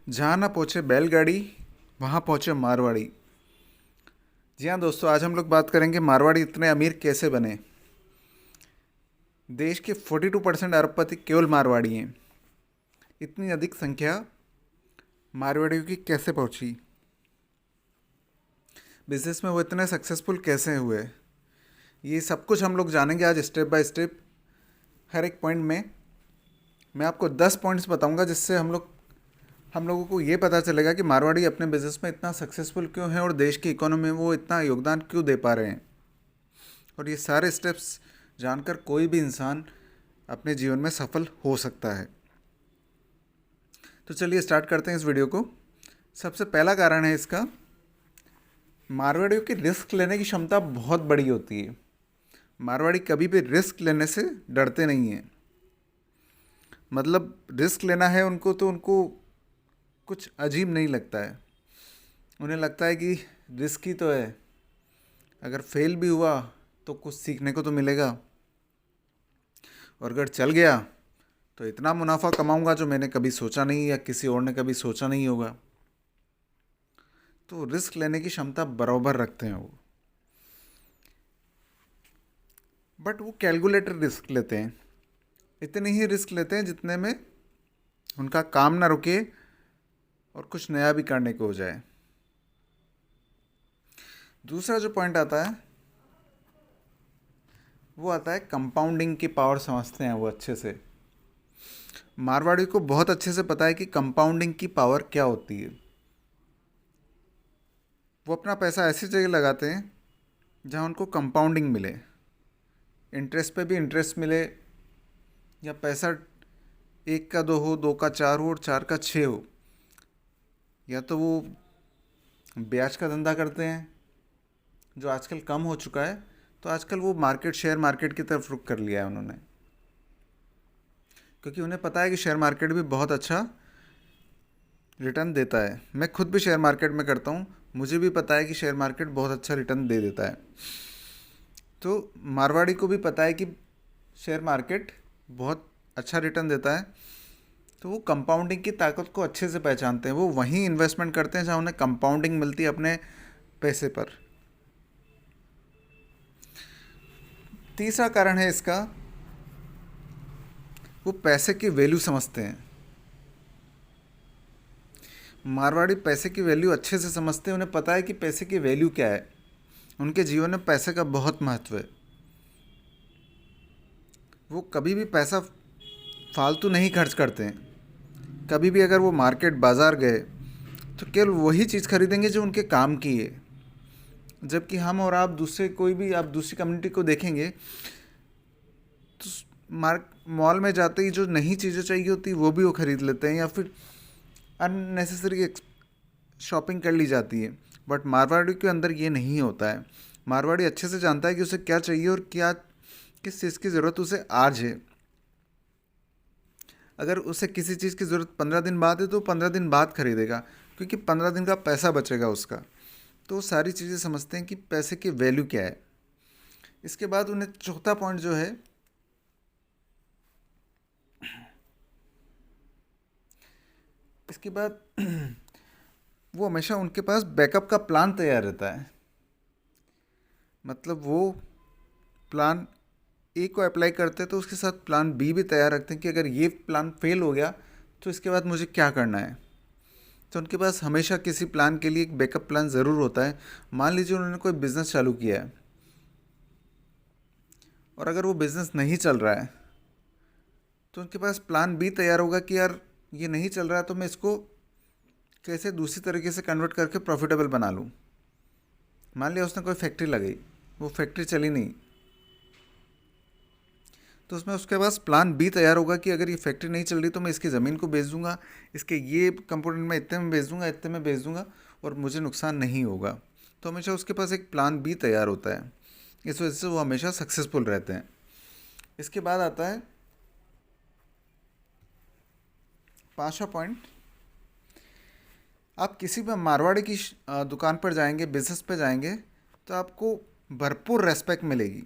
जहाँ ना पहुँचे बैलगाड़ी, वहाँ पहुँचे मारवाड़ी। जी हाँ दोस्तों, आज हम लोग बात करेंगे मारवाड़ी इतने अमीर कैसे बने। देश के 42% अरबपति केवल मारवाड़ी हैं। इतनी अधिक संख्या मारवाड़ियों की कैसे पहुँची, बिजनेस में वो इतने सक्सेसफुल कैसे हुए, ये सब कुछ हम लोग जानेंगे आज स्टेप बाय स्टेप। हर एक पॉइंट में मैं आपको 10 पॉइंट्स बताऊंगा, जिससे हम लोगों को ये पता चलेगा कि मारवाड़ी अपने बिजनेस में इतना सक्सेसफुल क्यों है और देश की इकोनॉमी में वो इतना योगदान क्यों दे पा रहे हैं। और ये सारे स्टेप्स जानकर कोई भी इंसान अपने जीवन में सफल हो सकता है। तो चलिए स्टार्ट करते हैं इस वीडियो को। सबसे पहला कारण है इसका, मारवाड़ियों की रिस्क लेने की क्षमता बहुत बड़ी होती है। मारवाड़ी कभी भी रिस्क लेने से डरते नहीं हैं। मतलब रिस्क लेना है उनको तो उनको कुछ अजीब नहीं लगता है। उन्हें लगता है कि रिस्क ही तो है, अगर फेल भी हुआ तो कुछ सीखने को तो मिलेगा, और अगर चल गया तो इतना मुनाफा कमाऊंगा जो मैंने कभी सोचा नहीं या किसी और ने कभी सोचा नहीं होगा। तो रिस्क लेने की क्षमता बराबर रखते हैं वो, बट वो कैलकुलेटेड रिस्क लेते हैं। इतने ही रिस्क लेते हैं जितने में उनका काम ना रुके और कुछ नया भी करने को हो जाए। दूसरा जो पॉइंट आता है वो आता है कंपाउंडिंग की पावर समझते हैं वो अच्छे से। मारवाड़ी को बहुत अच्छे से पता है कि कंपाउंडिंग की पावर क्या होती है। वो अपना पैसा ऐसी जगह लगाते हैं जहाँ उनको कंपाउंडिंग मिले, इंटरेस्ट पे भी इंटरेस्ट मिले, या पैसा एक का दो हो, दो का चार हो और चार का छः हो। या तो वो ब्याज का धंधा करते हैं जो आजकल कम हो चुका है, तो आजकल वो शेयर मार्केट की तरफ रुख कर लिया है उन्होंने, क्योंकि उन्हें पता है कि शेयर मार्केट भी बहुत अच्छा रिटर्न देता है। मैं खुद भी शेयर मार्केट में करता हूँ, मुझे भी पता है कि शेयर मार्केट बहुत अच्छा रिटर्न दे देता है। तो मारवाड़ी को भी पता है कि शेयर मार्केट बहुत अच्छा रिटर्न देता है, तो वो कंपाउंडिंग की ताकत को अच्छे से पहचानते हैं। वो वहीं इन्वेस्टमेंट करते हैं जहाँ उन्हें कंपाउंडिंग मिलती है अपने पैसे पर। तीसरा कारण है इसका, वो पैसे की वैल्यू समझते हैं। मारवाड़ी पैसे की वैल्यू अच्छे से समझते हैं। उन्हें पता है कि पैसे की वैल्यू क्या है। उनके जीवन में पैसे का बहुत महत्व है। वो कभी भी पैसा फालतू नहीं खर्च करते हैं। कभी भी अगर वो मार्केट बाज़ार गए तो केवल वही चीज़ खरीदेंगे जो उनके काम की है। जबकि हम और आप आप दूसरी कम्युनिटी को देखेंगे तो मार्क मॉल में जाते ही जो नई चीज़ें चाहिए होती वो भी वो खरीद लेते हैं, या फिर अननेसेसरी शॉपिंग कर ली जाती है। बट मारवाड़ी के अंदर ये नहीं होता है। मारवाड़ी अच्छे से जानता है कि उसे क्या चाहिए और क्या किस चीज़ की ज़रूरत उसे आज है। अगर उसे किसी चीज़ की ज़रूरत 15 दिन बाद है तो 15 दिन बाद खरीदेगा, क्योंकि 15 दिन का पैसा बचेगा उसका। तो वो सारी चीज़ें समझते हैं कि पैसे की वैल्यू क्या है। इसके बाद उन्हें चौथा पॉइंट जो है, इसके बाद वो हमेशा उनके पास बैकअप का प्लान तैयार रहता है। मतलब वो प्लान ए को अप्लाई करते हैं तो उसके साथ प्लान बी भी तैयार रखते हैं कि अगर ये प्लान फेल हो गया तो इसके बाद मुझे क्या करना है। तो उनके पास हमेशा किसी प्लान के लिए एक बैकअप प्लान ज़रूर होता है। मान लीजिए उन्होंने कोई बिज़नेस चालू किया है और अगर वो बिज़नेस नहीं चल रहा है तो उनके पास प्लान बी तैयार होगा कि यार ये नहीं चल रहा है तो मैं इसको कैसे दूसरी तरीके से कन्वर्ट करके प्रॉफिटेबल बना लूँ। मान लिया उसने कोई फैक्ट्री लगाई, वो फैक्ट्री चली नहीं, तो उसमें उसके पास प्लान बी तैयार होगा कि अगर ये फैक्ट्री नहीं चल रही तो मैं इसकी ज़मीन को बेच दूंगा, इसके ये कंपोनेंट मैं इतने में बेच दूंगा, इतने में बेच दूंगा और मुझे नुकसान नहीं होगा। तो हमेशा उसके पास एक प्लान बी तैयार होता है। इस वजह से वो हमेशा सक्सेसफुल रहते हैं। इसके बाद आता है पांचवा पॉइंट। आप किसी भी मारवाड़ी की दुकान पर जाएंगे, बिजनेस पे जाएंगे, तो आपको भरपूर रेस्पेक्ट मिलेगी।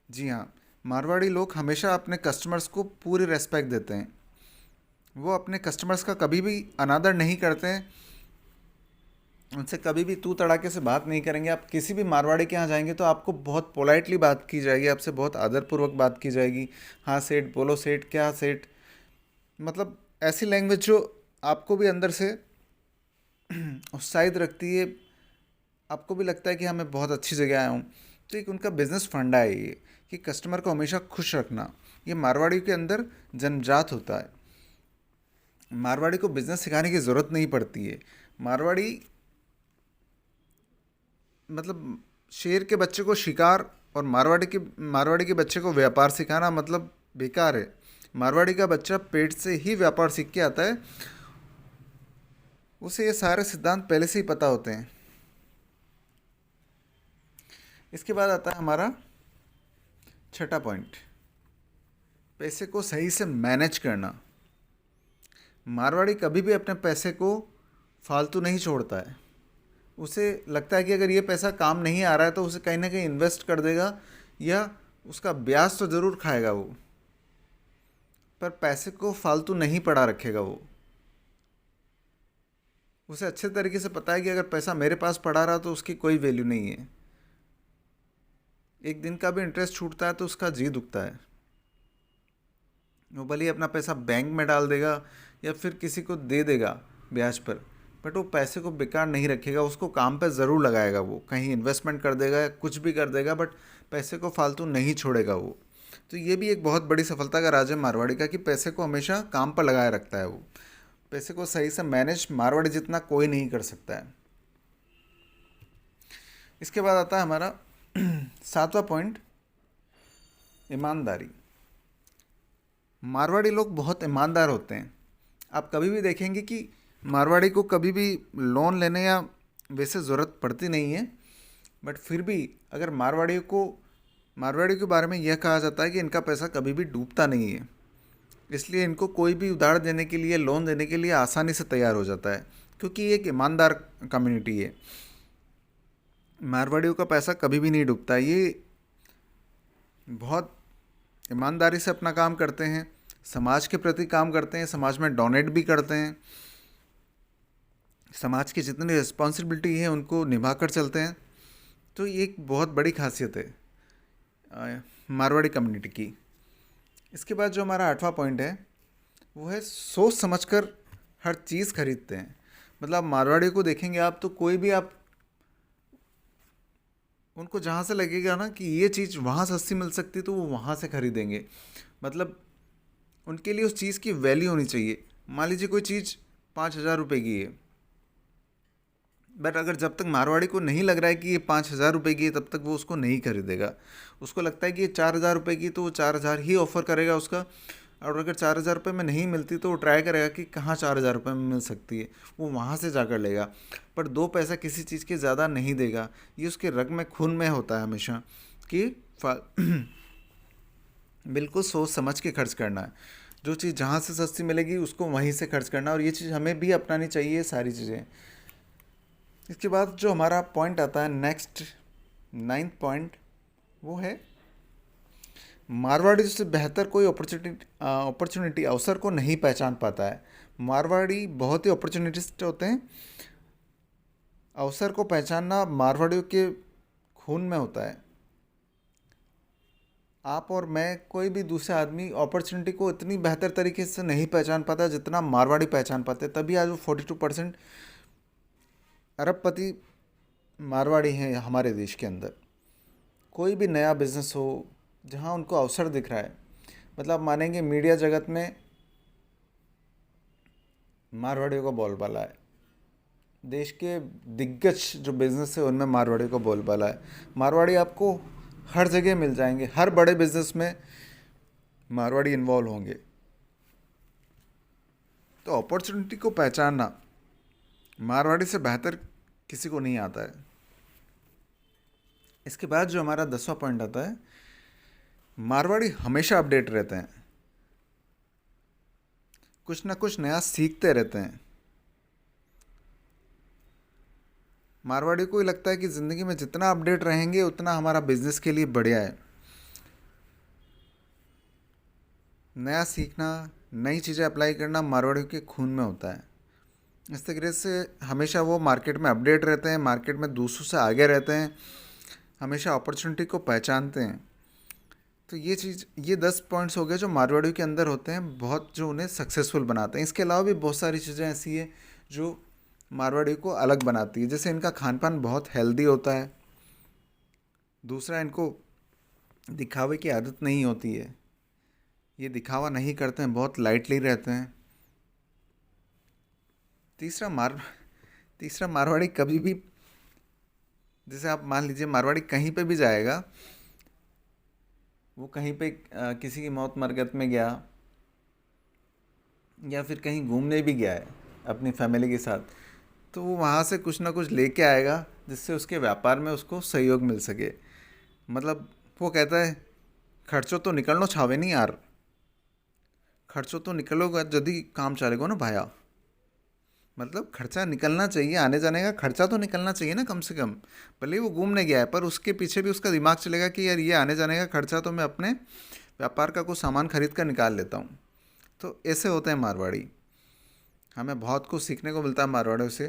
जी हाँ, मारवाड़ी लोग हमेशा अपने कस्टमर्स को पूरी रेस्पेक्ट देते हैं। वो अपने कस्टमर्स का कभी भी अनादर नहीं करते हैं, उनसे कभी भी तू तड़ाके से बात नहीं करेंगे। आप किसी भी मारवाड़ी के यहाँ जाएंगे तो आपको बहुत पोलाइटली बात की जाएगी, आपसे बहुत आदरपूर्वक बात की जाएगी। हाँ सेठ, बोलो सेठ, क्या सेठ, मतलब ऐसी लैंग्वेज जो आपको भी अंदर से उत्साहित रखती है, आपको भी लगता है कि हाँ मैं बहुत अच्छी जगह आया हूँ। तो एक उनका बिजनेस फंडा है ये, कि कस्टमर को हमेशा खुश रखना। ये मारवाड़ी के अंदर जन्मजात होता है। मारवाड़ी को बिजनेस सिखाने की ज़रूरत नहीं पड़ती है। मारवाड़ी मतलब शेर के बच्चे को शिकार और मारवाड़ी के बच्चे को व्यापार सिखाना मतलब बेकार है। मारवाड़ी का बच्चा पेट से ही व्यापार सीख के आता है, उसे ये सारे सिद्धांत पहले से ही पता होते हैं। इसके बाद आता है हमारा छठा पॉइंट, पैसे को सही से मैनेज करना। मारवाड़ी कभी भी अपने पैसे को फालतू नहीं छोड़ता है। उसे लगता है कि अगर ये पैसा काम नहीं आ रहा है तो उसे कहीं ना कहीं इन्वेस्ट कर देगा, या उसका ब्याज तो ज़रूर खाएगा वो, पर पैसे को फालतू नहीं पड़ा रखेगा वो। उसे अच्छे तरीके से पता है कि अगर पैसा मेरे पास पड़ा रहा तो उसकी कोई वैल्यू नहीं है। एक दिन का भी इंटरेस्ट छूटता है तो उसका जी दुखता है। वो भले ही अपना पैसा बैंक में डाल देगा या फिर किसी को दे देगा ब्याज पर, बट वो पैसे को बेकार नहीं रखेगा, उसको काम पे ज़रूर लगाएगा। वो कहीं इन्वेस्टमेंट कर देगा या कुछ भी कर देगा, बट पैसे को फालतू नहीं छोड़ेगा वो। तो ये भी एक बहुत बड़ी सफलता का राज है मारवाड़ी का, कि पैसे को हमेशा काम पर लगाए रखता है वो। पैसे को सही से मैनेज मारवाड़ी जितना कोई नहीं कर सकता है। इसके बाद आता है हमारा सातवां पॉइंट, ईमानदारी। मारवाड़ी लोग बहुत ईमानदार होते हैं। आप कभी भी देखेंगे कि मारवाड़ी को कभी भी लोन लेने या वैसे ज़रूरत पड़ती नहीं है, बट फिर भी अगर मारवाड़ी के बारे में यह कहा जाता है कि इनका पैसा कभी भी डूबता नहीं है। इसलिए इनको कोई भी उधार देने के लिए, लोन देने के लिए आसानी से तैयार हो जाता है, क्योंकि ये एक ईमानदार कम्युनिटी है। मारवाड़ियों का पैसा कभी भी नहीं डूबता। ये बहुत ईमानदारी से अपना काम करते हैं, समाज के प्रति काम करते हैं, समाज में डोनेट भी करते हैं, समाज की जितनी रिस्पॉन्सिबिलिटी है उनको निभा कर चलते हैं। तो ये एक बहुत बड़ी खासियत है मारवाड़ी कम्युनिटी की। इसके बाद जो हमारा आठवां पॉइंट है वो है सोच समझकर हर चीज़ खरीदते हैं। मतलब मारवाड़ी को देखेंगे आप तो कोई भी आप उनको जहाँ से लगेगा ना कि ये चीज़ वहाँ सस्ती मिल सकती तो वो वहाँ से खरीदेंगे। मतलब उनके लिए उस चीज़ की वैल्यू होनी चाहिए। मान लीजिए कोई चीज़ 5,000 रुपये की है, बट अगर जब तक मारवाड़ी को नहीं लग रहा है कि ये 5,000 रुपये की है तब तक वो उसको नहीं खरीदेगा। उसको लगता है कि ये 4,000 रुपये की, तो वो 4,000 ही ऑफ़र करेगा उसका। और अगर 4,000 रुपये में नहीं मिलती तो वो ट्राई करेगा कि कहाँ 4,000 रुपये में मिल सकती है, वो वहाँ से जाकर लेगा। पर 2 पैसा किसी चीज़ के ज़्यादा नहीं देगा। ये उसके रग में, खून में होता है हमेशा कि बिल्कुल सोच समझ के खर्च करना है। जो चीज़ जहाँ से सस्ती मिलेगी उसको वहीं से खर्च करना, और ये चीज़ हमें भी अपनानी चाहिए सारी चीज़ें। इसके बाद जो हमारा पॉइंट आता है नेक्स्ट, 9th पॉइंट, वो है मारवाड़ी से बेहतर कोई अपॉर्चुनिटी अवसर को नहीं पहचान पाता है। मारवाड़ी बहुत ही अपॉर्चुनिटिस्ट होते हैं। अवसर को पहचानना मारवाड़ियों के खून में होता है। आप और मैं, कोई भी दूसरा आदमी अपॉर्चुनिटी को इतनी बेहतर तरीके से नहीं पहचान पाता जितना मारवाड़ी पहचान पाते। तभी आज वो 42% अरबपति मारवाड़ी हैं हमारे देश के अंदर। कोई भी नया बिजनेस हो जहां उनको अवसर दिख रहा है, मतलब मानेंगे मीडिया जगत में मारवाड़ियों का बोलबाला है। देश के दिग्गज जो बिजनेस है उनमें मारवाड़ी का बोलबाला है। मारवाड़ी आपको हर जगह मिल जाएंगे, हर बड़े बिजनेस में मारवाड़ी इन्वॉल्व होंगे। तो अपॉर्चुनिटी को पहचानना मारवाड़ी से बेहतर किसी को नहीं आता है। इसके बाद जो हमारा 10वां पॉइंट आता है, मारवाड़ी हमेशा अपडेट रहते हैं, कुछ ना कुछ नया सीखते रहते हैं। मारवाड़ी को ही लगता है कि ज़िंदगी में जितना अपडेट रहेंगे उतना हमारा बिजनेस के लिए बढ़िया है। नया सीखना, नई चीज़ें अप्लाई करना मारवाड़ियों के खून में होता है। इस तरीके से हमेशा वो मार्केट में अपडेट रहते हैं, मार्केट में दूसरों से आगे रहते हैं, हमेशा अपॉर्चुनिटी को पहचानते हैं। तो ये 10 पॉइंट्स हो गए जो मारवाड़ियों के अंदर होते हैं, बहुत जो उन्हें सक्सेसफुल बनाते हैं। इसके अलावा भी बहुत सारी चीज़ें ऐसी हैं जो मारवाड़ियों को अलग बनाती है। जैसे इनका खान पान बहुत हेल्दी होता है। दूसरा, इनको दिखावे की आदत नहीं होती है, ये दिखावा नहीं करते हैं, बहुत लाइटली रहते हैं। तीसरा मार तीसरा, मारवाड़ी कभी भी, जैसे आप मान लीजिए मारवाड़ी कहीं पे भी जाएगा, वो कहीं पे किसी की मौत मरगत में गया या फिर कहीं घूमने भी गया है अपनी फैमिली के साथ, तो वो वहाँ से कुछ ना कुछ लेके आएगा जिससे उसके व्यापार में उसको सहयोग मिल सके। मतलब वो कहता है, खर्चो तो निकलनो छावे नहीं यार, खर्चो तो निकलोगा यदि काम चलेगा ना भाया। मतलब खर्चा निकलना चाहिए, आने जाने का खर्चा तो निकलना चाहिए ना कम से कम। भले ही वो घूमने गया है, पर उसके पीछे भी उसका दिमाग चलेगा कि यार ये आने जाने का खर्चा तो मैं अपने व्यापार का कुछ सामान खरीद कर निकाल लेता हूँ। तो ऐसे होते हैं मारवाड़ी। हमें बहुत कुछ सीखने को मिलता है मारवाड़ियों से।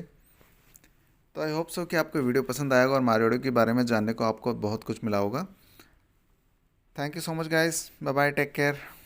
तो आई होप सो कि आपको वीडियो पसंद आएगा और मारवाड़ियों के बारे में जानने को आपको बहुत कुछ मिला होगा। Thank you so much guys, bye bye, take care.